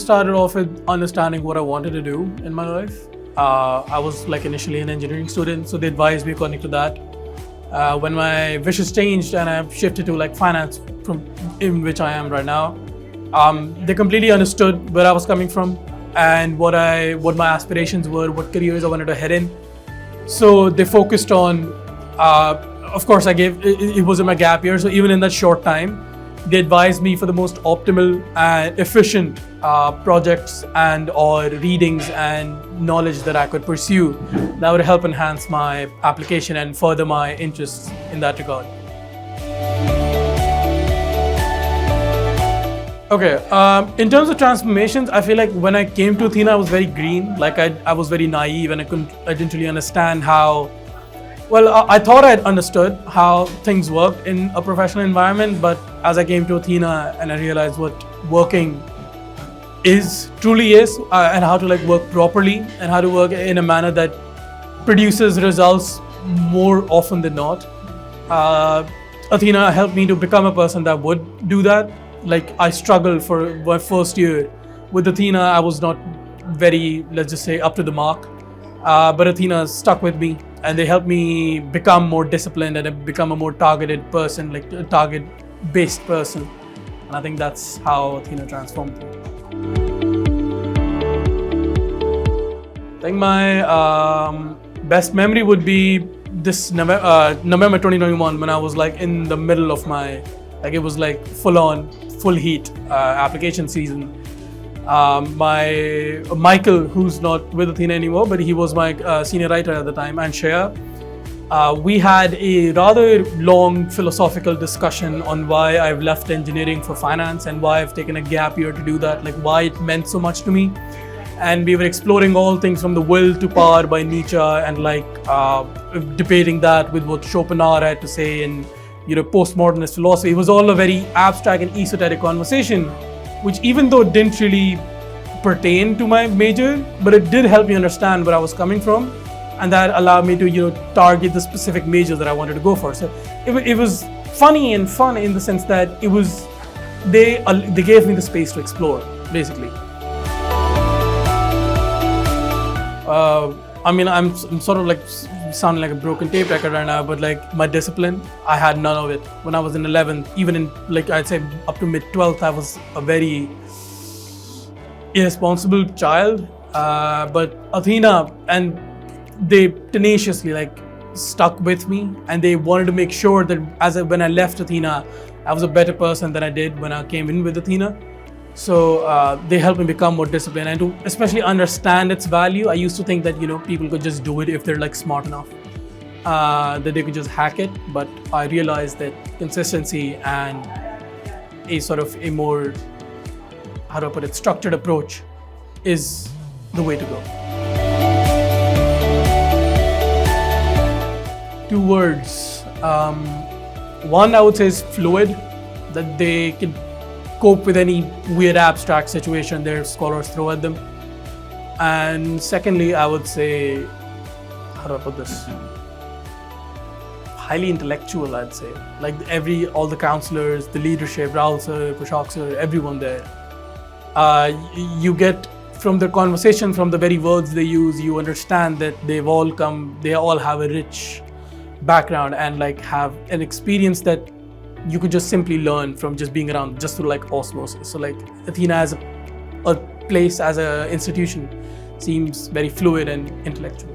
started off with understanding what I wanted to do in my life. I was like initially an engineering student, so they advised me according to that. When my wishes changed and I shifted to like finance, from in which I am right now, they completely understood where I was coming from and what my aspirations were, what careers I wanted to head in. So they focused on, of course, it was in my gap year, so even in that short time, they advised me for the most optimal and efficient projects and or readings and knowledge that I could pursue that would help enhance my application and further my interests in that regard. Okay, in terms of transformations, I feel like when I came to Athena, I was very green. Like I was very naive and I didn't really understand how. Well, I thought I'd understood how things worked in a professional environment, but as I came to Athena and I realized what working truly is, and how to like work properly and how to work in a manner that produces results more often than not. Athena helped me to become a person that would do that. Like I struggled for my first year with Athena. I was not very, let's just say, up to the mark, but Athena stuck with me. And they helped me become more disciplined and become a more targeted person, like a target-based person. And I think that's how Athena transformed me. I think my best memory would be this November 2021, when I was like in the middle of it was like full heat application season. My Michael, who's not with Athena anymore, but he was my senior writer at the time, and Shreya, we had a rather long philosophical discussion on why I've left engineering for finance and why I've taken a gap year to do that, like why it meant so much to me. And we were exploring all things from the will to power by Nietzsche and like debating that with what Schopenhauer had to say in postmodernist philosophy. It was all a very abstract and esoteric conversation, which even though it didn't really pertain to my major, but it did help me understand where I was coming from, and that allowed me to target the specific major that I wanted to go for. So it was funny and fun in the sense that they gave me the space to explore, basically. I'm sort of like sounding like a broken tape record right now, but like my discipline, I had none of it. When I was in 11th, even in like I'd say up to mid-12th, I was a very irresponsible child. But Athena, and they tenaciously like stuck with me, and they wanted to make sure that when I left Athena, I was a better person than I did when I came in with Athena. So they helped me become more disciplined and to especially understand its value. I used to think that people could just do it if they're like smart enough, that they could just hack it. But I realized that consistency and a more, how do I put it, structured approach is the way to go. 2 words. One I would say is fluid, that they can cope with any weird abstract situation their scholars throw at them. And secondly, I would say, how do I put this? Highly intellectual, I'd say. Like all the counselors, the leadership, Rahul sir, Kushak sir, everyone there. You get from the conversation, from the very words they use, you understand that they all have a rich background and like have an experience that you could just simply learn from just being around, just through like osmosis. So like Athena as a place, as an institution, seems very fluid and intellectual.